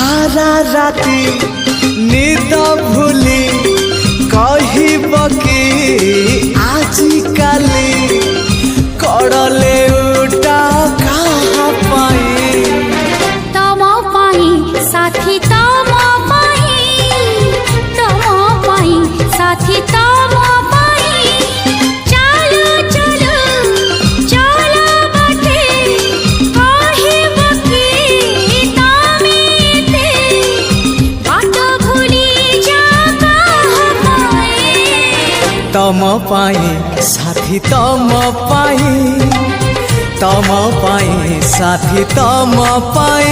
सारा राती निद भूली कहब कि आजिकाली करले उटा कहाँ पाई तम पाई साथी तम पाई साथी तम पाई चलो चलो चलो बाटे कहब कि तमेते बाट भूली जा कहाँ पाई तम पाई साथी तम पाई साथी तम पाई।